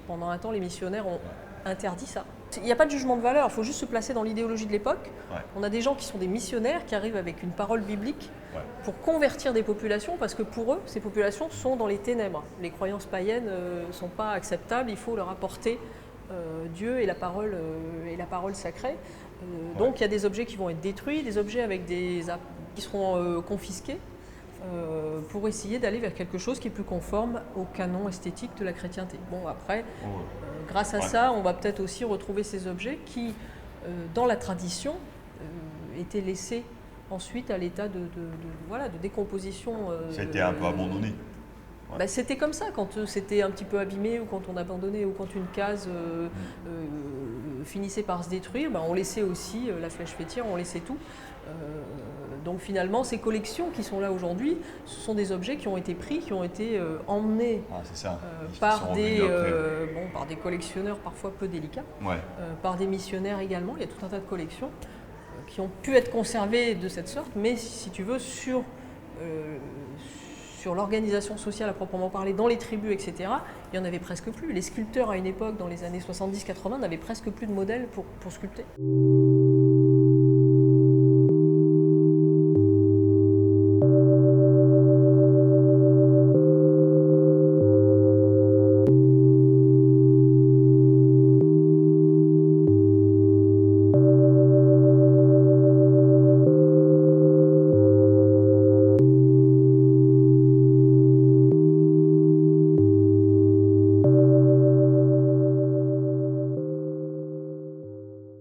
Pendant un temps, les missionnaires ont interdit ça. Il n'y a pas de jugement de valeur, il faut juste se placer dans l'idéologie de l'époque. Ouais. On a des gens qui sont des missionnaires, qui arrivent avec une parole biblique pour convertir des populations, parce que pour eux, ces populations sont dans les ténèbres. Les croyances païennes ne sont pas acceptables, il faut leur apporter Dieu et la parole sacrée. Donc il y a des objets qui vont être détruits, des objets qui seront confisqués pour essayer d'aller vers quelque chose qui est plus conforme au canon esthétique de la chrétienté. Bon, après, grâce à ça, on va peut-être aussi retrouver ces objets qui, dans la tradition, étaient laissés ensuite à l'état de décomposition. Ça a été un peu abandonné. Bah, c'était comme ça, quand c'était un petit peu abîmé ou quand on abandonnait ou quand une case finissait par se détruire, bah, on laissait aussi la flèche fêtière, on laissait tout. Donc finalement, ces collections qui sont là aujourd'hui, ce sont des objets qui ont été pris, qui ont été emmenés par des collectionneurs parfois peu délicats, par des missionnaires également. Il y a tout un tas de collections qui ont pu être conservées de cette sorte, mais si tu veux, sur l'organisation sociale à proprement parler, dans les tribus, etc., il n'y en avait presque plus. Les sculpteurs à une époque, dans les années 70-80, n'avaient presque plus de modèles pour sculpter.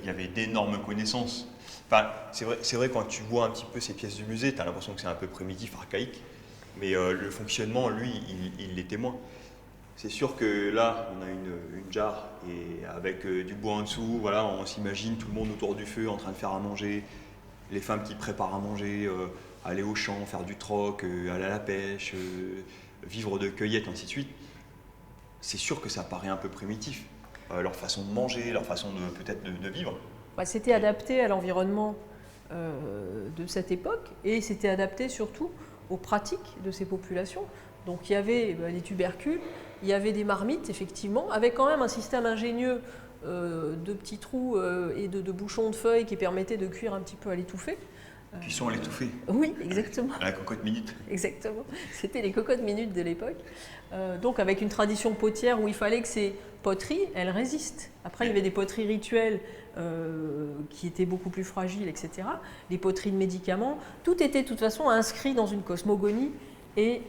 Il y avait d'énormes connaissances. Enfin, c'est vrai quand tu vois un petit peu ces pièces du musée, tu as l'impression que c'est un peu primitif, archaïque, mais le fonctionnement, lui, il l'était moins. C'est sûr que là, on a une jarre et avec du bois en dessous, voilà, on s'imagine tout le monde autour du feu en train de faire à manger, les femmes qui préparent à manger, aller au champ, faire du troc, aller à la pêche, vivre de cueillette, ainsi de suite. C'est sûr que ça paraît un peu primitif. Leur façon de manger, leur façon peut-être de vivre. Bah, c'était adapté à l'environnement de cette époque et c'était adapté surtout aux pratiques de ces populations. Donc il y avait des tubercules, il y avait des marmites effectivement, avec quand même un système ingénieux de petits trous et de bouchons de feuilles qui permettaient de cuire un petit peu à l'étouffée. Cuisson à l'étouffée. Oui, exactement. À la cocotte minute. Exactement. C'était les cocottes minutes de l'époque. Donc avec une tradition potière où il fallait que ces poteries, elles résistent. Après, il y avait des poteries rituelles qui étaient beaucoup plus fragiles, etc. Les poteries de médicaments. Tout était de toute façon inscrit dans une cosmogonie et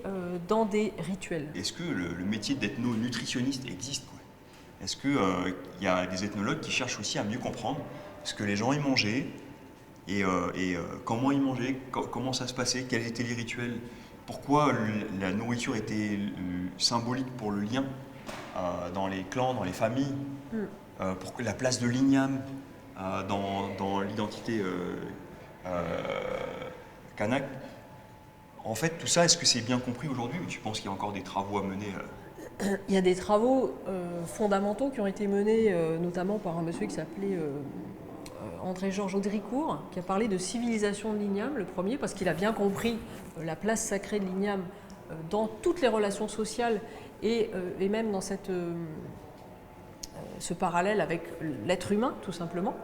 dans des rituels. Est-ce que le métier d'ethno-nutritionniste existe, quoi? Est-ce qu'il y a des ethnologues qui cherchent aussi à mieux comprendre ce que les gens y mangeaient et comment ils mangeaient, comment ça se passait, quels étaient les rituels, pourquoi la nourriture était symbolique pour le lien dans les clans, dans les familles, pour la place de l'igname dans l'identité kanak. En fait, tout ça, est-ce que c'est bien compris aujourd'hui ou tu penses qu'il y a encore des travaux à mener Il y a des travaux fondamentaux qui ont été menés notamment par un monsieur qui s'appelait André-Georges Audricourt, qui a parlé de civilisation de l'igname, le premier, parce qu'il a bien compris la place sacrée de l'igname dans toutes les relations sociales et même dans ce parallèle avec l'être humain, tout simplement.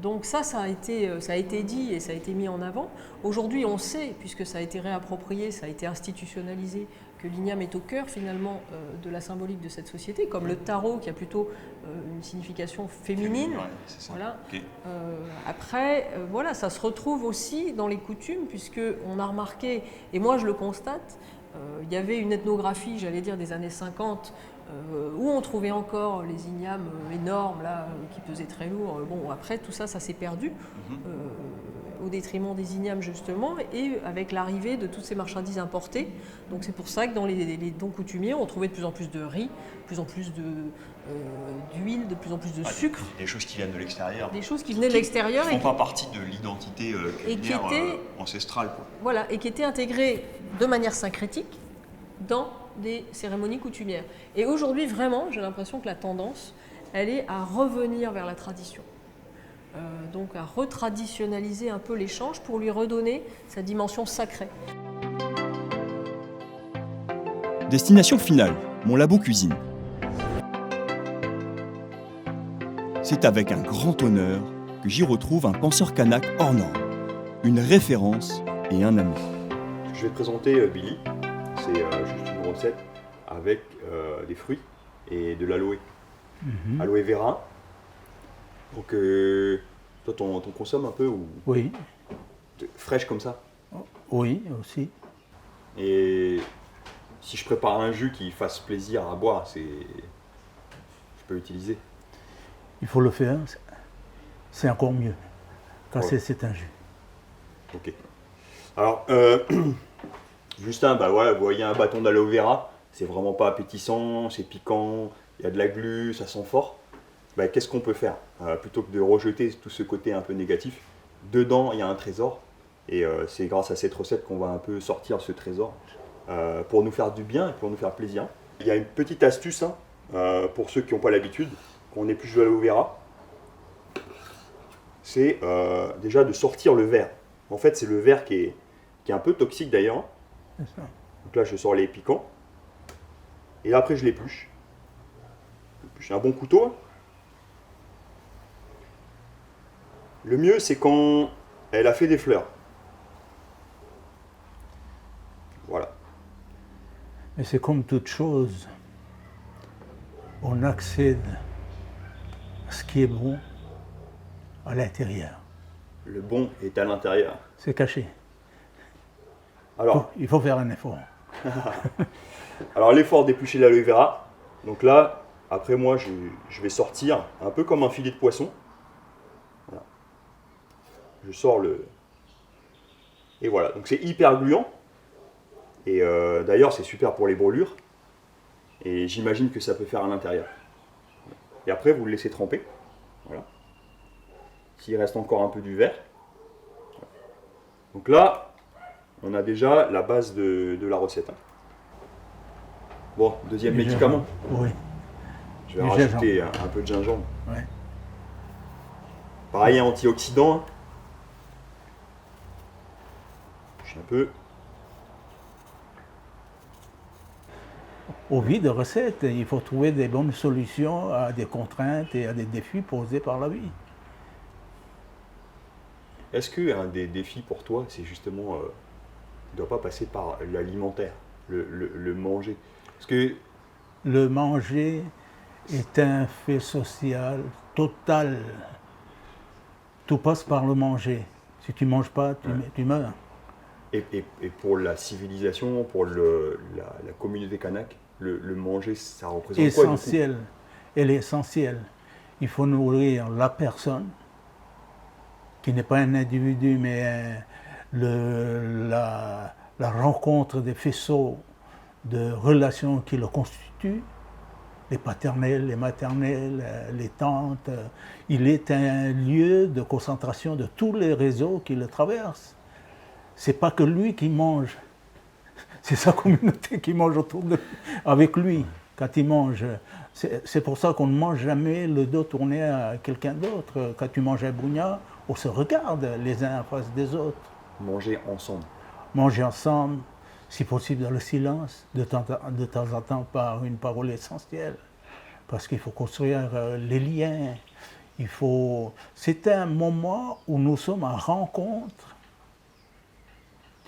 Donc ça a été dit et ça a été mis en avant. Aujourd'hui, on sait, puisque ça a été réapproprié, ça a été institutionnalisé, que l'igname est au cœur finalement de la symbolique de cette société, comme le tarot qui a plutôt une signification féminine. Ouais, c'est ça. Voilà. Okay. Après, voilà, ça se retrouve aussi dans les coutumes, puisqu'on a remarqué, et moi je le constate, il y avait une ethnographie, j'allais dire, des années 50, où on trouvait encore les ignames énormes, là, qui pesaient très lourd. Bon, après, tout ça, ça s'est perdu. au détriment des ignames justement, et avec l'arrivée de toutes ces marchandises importées. Donc c'est pour ça que dans les dons coutumiers, on trouvait de plus en plus de riz, de plus en plus d'huile, de plus en plus de sucre. Des choses qui viennent de l'extérieur. Des choses qui venaient de l'extérieur Qui et ne font pas partie de l'identité culinaire ancestrale. Quoi. voilà, et qui étaient intégrées de manière syncrétique dans des cérémonies coutumières. Et aujourd'hui, vraiment, j'ai l'impression que la tendance, elle est à revenir vers la tradition. Donc à retraditionnaliser un peu l'échange pour lui redonner sa dimension sacrée. Destination finale, mon labo cuisine. C'est avec un grand honneur que j'y retrouve un penseur kanak hors norme, une référence et un ami. Je vais te présenter Billy. C'est juste une recette avec des fruits et de l'aloe. Aloe vera. Donc, toi, t'en consommes un peu ou Oui, fraîche comme ça? oui, aussi. Et si je prépare un jus qui fasse plaisir à boire, je peux l'utiliser. Il faut le faire, c'est encore mieux, quand Ouais. c'est un jus. Ok. Alors, Justin, bah voilà, vous voyez un bâton d'aloe vera, c'est vraiment pas appétissant, c'est piquant, il y a de la glu, ça sent fort. Bah, qu'est-ce qu'on peut faire? Plutôt que de rejeter tout ce côté un peu négatif, dedans il y a un trésor, et c'est grâce à cette recette qu'on va un peu sortir ce trésor pour nous faire du bien et pour nous faire plaisir. Il y a une petite astuce pour ceux qui n'ont pas l'habitude, qu'on épluche de l'aloe vera, c'est déjà de sortir le verre. En fait, c'est le verre qui est un peu toxique d'ailleurs. C'est ça. Donc là, je sors les piquants. Et après, je l'épluche. J'ai un bon couteau. Le mieux, c'est quand elle a fait des fleurs. Voilà. Mais c'est comme toute chose, on accède à ce qui est bon à l'intérieur. Le bon est à l'intérieur. C'est caché. Alors, Il faut faire un effort. alors l'effort d'éplucher l'aloe vera. Donc là, après moi, je vais sortir un peu comme un filet de poisson. Voilà. Je sors le... Et voilà, donc c'est hyper gluant. Et d'ailleurs, c'est super pour les brûlures. Et j'imagine que ça peut faire à l'intérieur. Et après, vous le laissez tremper. Voilà. S'il reste encore un peu du verre. Donc là, on a déjà la base de la recette. Bon, deuxième Du médicament. gingembre. Oui. Je vais Du rajouter un peu de gingembre. Ouais. Pareil, antioxydant. Je suis un peu. Au vie de recettes, il faut trouver des bonnes solutions à des contraintes et à des défis posés par la vie. Est-ce qu'un des défis pour toi, c'est justement, ne doit pas passer par l'alimentaire, le manger? Parce que Le manger est un fait social total. Tout passe par le manger. Si tu ne manges pas, tu meurs. et pour la civilisation, pour la communauté kanak, le manger, ça représente quoi du coup? Essentiel. Elle est essentielle. Il faut nourrir la personne, qui n'est pas un individu, mais la rencontre des faisceaux de relations qui le constituent, les paternels, les maternels, les tantes. Il est un lieu de concentration de tous les réseaux qui le traversent. C'est pas que lui qui mange, c'est sa communauté qui mange avec lui quand il mange. C'est pour ça qu'on ne mange jamais le dos tourné à quelqu'un d'autre. Quand tu manges un bougna, on se regarde les uns en face des autres. Manger ensemble. Manger ensemble, si possible dans le silence, de temps en temps par une parole essentielle. Parce qu'il faut construire les liens. C'est un moment où nous sommes en rencontre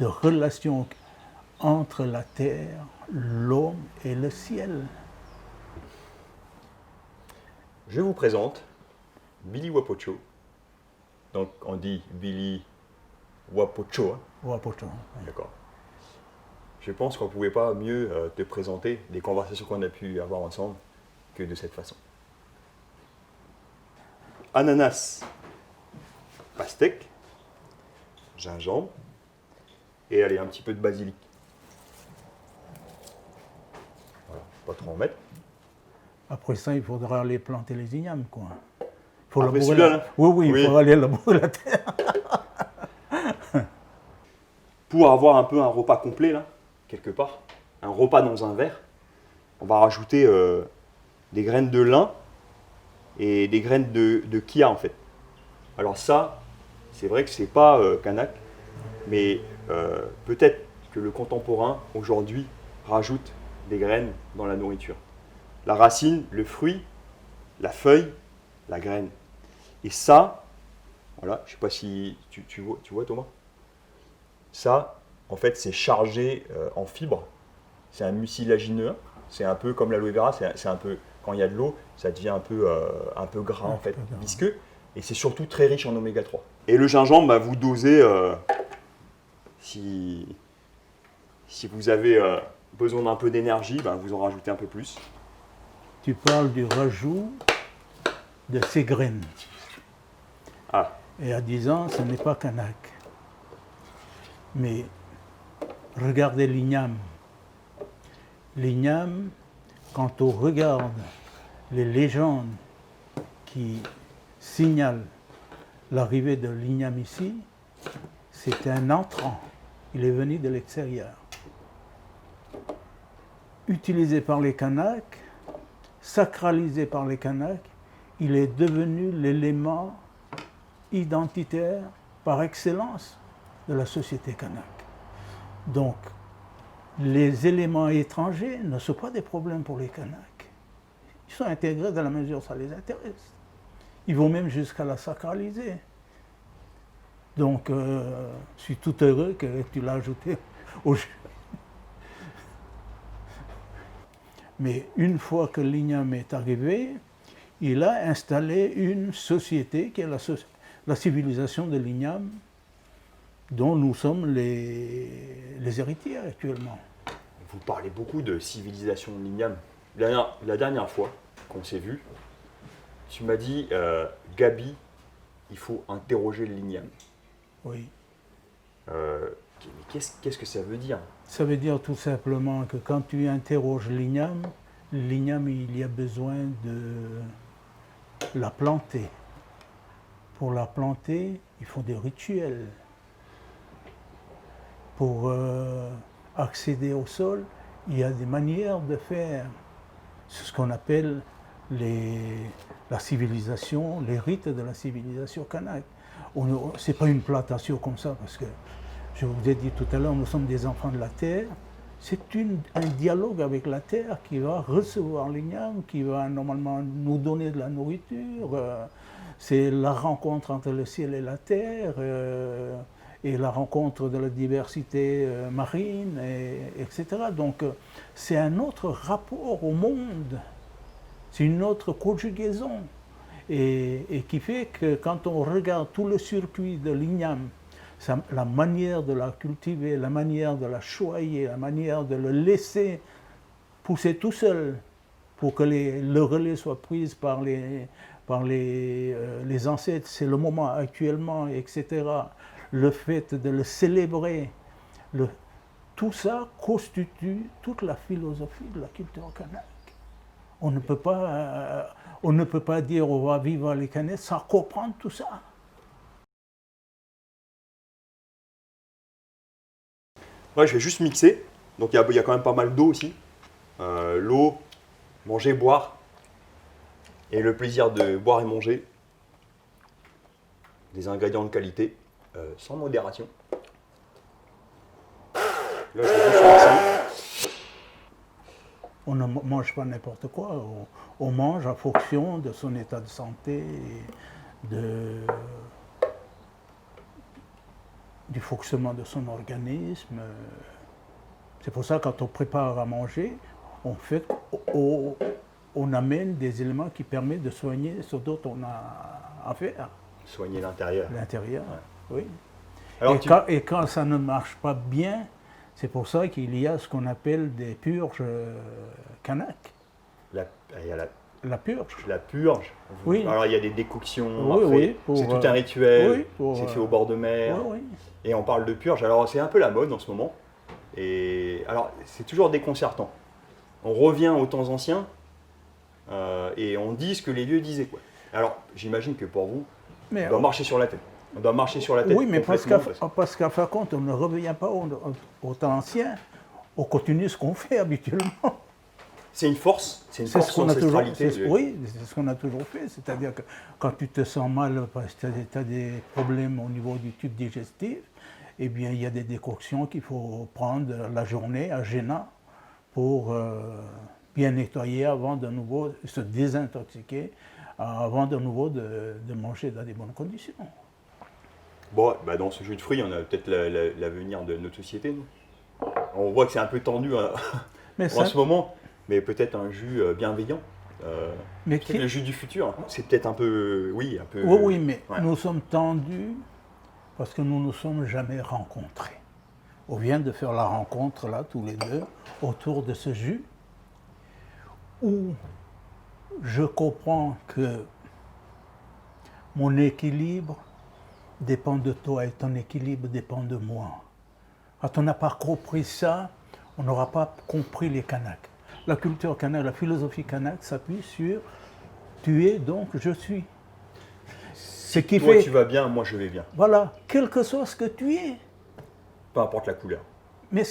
de relations entre la terre, l'homme et le ciel. Je vous présente Billy Wapocho. Donc on dit Billy Wapocho. Wapocho. D'accord. Je pense qu'on ne pouvait pas mieux te présenter des conversations qu'on a pu avoir ensemble que de cette façon. Ananas, pastèque, gingembre et allez, un petit peu de basilic. Voilà, pas trop en mettre. Après ça, il faudra aller planter les ignames, quoi. Il faut Après labourer celui-là, la... là Oui, il Oui. faut aller labourer la terre. Pour avoir un peu un repas complet, là, quelque part, un repas dans un verre, on va rajouter des graines de lin et des graines de kia, en fait. Alors ça, c'est vrai que c'est pas kanak, mais peut-être que le contemporain, aujourd'hui, rajoute des graines dans la nourriture. La racine, le fruit, la feuille, la graine. Et ça, voilà, je sais pas si tu vois Thomas. Ça, en fait, c'est chargé en fibres. C'est un mucilagineux. C'est un peu comme l'aloe vera. C'est un peu, quand il y a de l'eau, ça devient un peu gras, en fait, visqueux. Et c'est surtout très riche en oméga 3. Et le gingembre, bah, vous dosez si vous avez besoin d'un peu d'énergie, bah, vous en rajoutez un peu plus. Tu parles du rajout de ces graines. Ah, Et à 10 ans, ce n'est pas kanak. Mais regardez l'igname. L'igname, quand on regarde les légendes qui signalent l'arrivée de l'igname ici, c'est un entrant. Il est venu de l'extérieur. Utilisé par les Kanaks, sacralisé par les Kanaks, il est devenu l'élément identitaire par excellence de la société kanak. Donc, les éléments étrangers ne sont pas des problèmes pour les Kanaks. Ils sont intégrés dans la mesure où ça les intéresse. Ils vont même jusqu'à la sacraliser. Donc, je suis tout heureux que tu l'as ajouté au jeu. Mais une fois que l'igname est arrivé, il a installé une société qui est la civilisation de l'igname, dont nous sommes les héritiers actuellement. vous parlez beaucoup de civilisation de l'igname. La dernière fois qu'on s'est vu, tu m'as dit, Gabi, il faut interroger l'igname. Oui. Qu'est-ce que ça veut dire? Ça veut dire tout simplement que quand tu interroges l'igname, il y a besoin de la planter. Pour la planter, il faut des rituels. Pour accéder au sol, il y a des manières de faire. C'est ce qu'on appelle la civilisation, les rites de la civilisation kanak. Ce n'est pas une plantation comme ça, parce que je vous ai dit tout à l'heure, nous sommes des enfants de la terre. C'est un dialogue avec la terre qui va recevoir l'igname, qui va normalement nous donner de la nourriture. C'est la rencontre entre le ciel et la terre, et la rencontre de la diversité marine, etc. Donc c'est un autre rapport au monde, c'est une autre conjugaison, et qui fait que quand on regarde tout le circuit de l'igname, la manière de la cultiver, la manière de la choyer, la manière de le laisser pousser tout seul pour que le relais soit pris par les ancêtres, c'est le moment actuellement, etc. Le fait de le célébrer, tout ça constitue toute la philosophie de la culture kanak. On ne peut pas dire on va vivre les Kanaks sans comprendre tout ça. Ouais, je vais juste mixer. Donc il y a quand même pas mal d'eau aussi. L'eau, manger, boire. Et le plaisir de boire et manger. Des ingrédients de qualité, sans modération. Là, je vais juste mixer. On ne mange pas n'importe quoi. On mange en fonction de son état de santé, du fonctionnement de son organisme. C'est pour ça que quand on prépare à manger, on amène des éléments qui permettent de soigner ce dont on a à faire. Soigner l'intérieur. L'intérieur, Ouais. oui. Alors, Et quand ça ne marche pas bien, c'est pour ça qu'il y a ce qu'on appelle des purges kanak. Il y a La purge. La purge. Oui. Alors il y a des décoctions, Oui, après, oui, pour, c'est tout un rituel, oui, pour, c'est fait au bord de mer. Oui, oui. Et on parle de purge, alors c'est un peu la mode en ce moment. Et alors c'est toujours déconcertant. On revient aux temps anciens et on dit ce que les vieux disaient, quoi. Alors j'imagine que pour vous, Mais, on doit marcher sur la tête. On doit marcher sur la tête. oui, mais complètement, parce qu'à fin de compte, on ne revient pas au temps ancien. On continue ce qu'on fait habituellement. c'est une force C'est ce qu'on a toujours, d'ancestralité. oui, c'est ce qu'on a toujours fait. C'est-à-dire que quand tu te sens mal parce que tu as des problèmes au niveau du tube digestif, eh bien, il y a des décoctions qu'il faut prendre la journée à jeûnant pour bien nettoyer avant de nouveau se désintoxiquer, avant de nouveau de manger dans des bonnes conditions. Bon, bah dans ce jus de fruits, on a peut-être l'avenir de notre société. Nous. On voit que c'est un peu tendu en ce moment, mais peut-être un jus bienveillant. Mais le jus du futur, c'est peut-être un peu, oui, un peu. Oui, mais ouais. Nous sommes tendus parce que nous ne nous sommes jamais rencontrés. On vient de faire la rencontre là, tous les deux, autour de ce jus, où je comprends que mon équilibre dépend de toi et ton équilibre dépend de moi. Quand on n'a pas compris ça, on n'aura pas compris les Kanaks. La culture kanak, la philosophie kanak s'appuie sur tu es donc je suis. Ce qui Toi fait, tu vas bien, moi je vais bien. voilà, quel que soit ce que tu es. Peu importe la couleur. Mais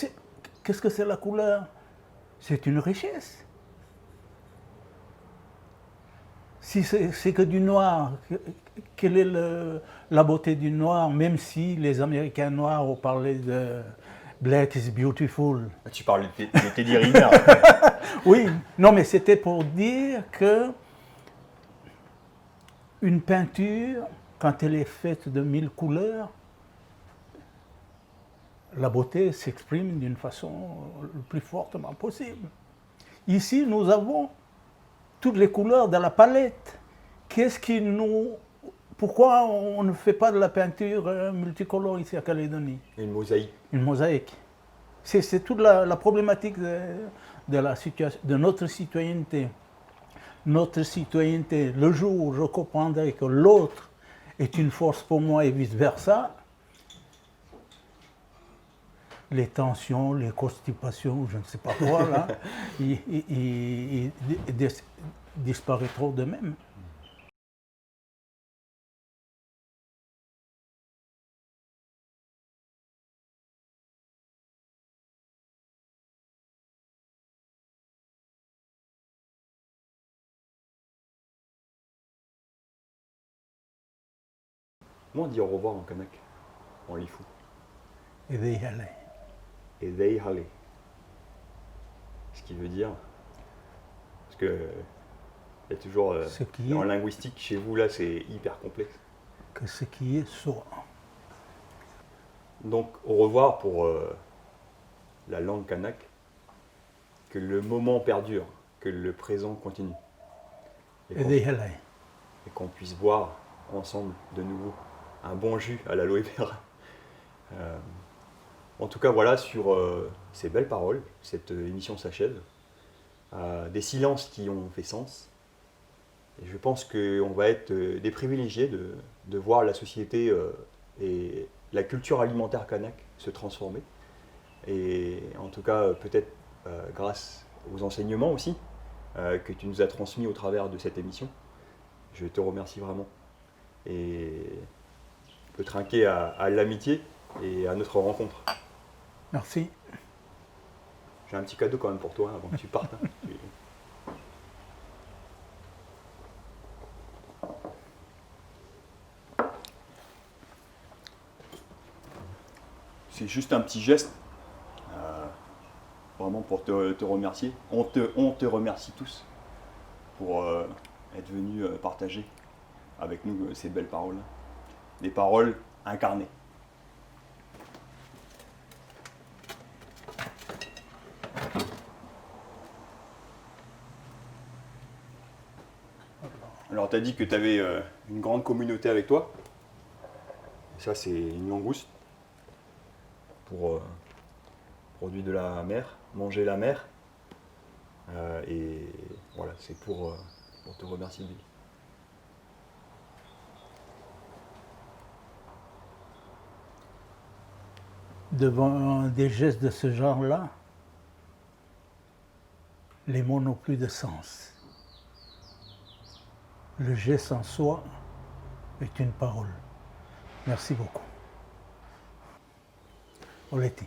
qu'est-ce que c'est la couleur? C'est une richesse. Si c'est que du noir, quelle est la beauté du noir, même si les Américains noirs ont parlé de Black is beautiful. Tu parles de Teddy Riner. Oui, non mais c'était pour dire que une peinture, quand elle est faite de 1000 couleurs, la beauté s'exprime d'une façon le plus fortement possible. Ici, nous avons toutes les couleurs de la palette. Pourquoi on ne fait pas de la peinture multicolore ici à Calédonie? Une mosaïque. Une mosaïque. C'est toute la problématique de notre citoyenneté. Notre citoyenneté, le jour où je comprendrai que l'autre est une force pour moi et vice-versa, les tensions, les constipations, je ne sais pas quoi, là, ils disparaîtront d'eux-mêmes. Comment on dit au revoir en kanak, en lifou? Et d'y aller. Et Veihale. Ce qui veut dire, parce que il y a toujours en linguistique chez vous là c'est hyper complexe. Que ce qui est soit. Donc au revoir pour la langue kanak, que le moment perdure, que le présent continue. Et d'y aller. Et qu'on puisse boire ensemble de nouveau un bon jus à l'aloe vera. En tout cas, voilà, sur ces belles paroles, cette émission s'achève. Des silences qui ont fait sens. Et je pense qu'on va être des privilégiés de voir la société et la culture alimentaire kanak se transformer. Et en tout cas, peut-être grâce aux enseignements aussi que tu nous as transmis au travers de cette émission. Je te remercie vraiment. Et on peut trinquer à l'amitié et à notre rencontre. Merci. J'ai un petit cadeau quand même pour toi avant que tu partes. C'est juste un petit geste, vraiment pour te remercier. On te remercie tous pour être venus partager avec nous ces belles paroles. Des paroles incarnées. Alors, tu as dit que tu avais une grande communauté avec toi. Ça, c'est une langouste pour produit de la mer, manger la mer. Et voilà, c'est pour On te remercie, Bill. Devant des gestes de ce genre-là, les mots n'ont plus de sens. Le geste en soi est une parole. Merci beaucoup. Oleti.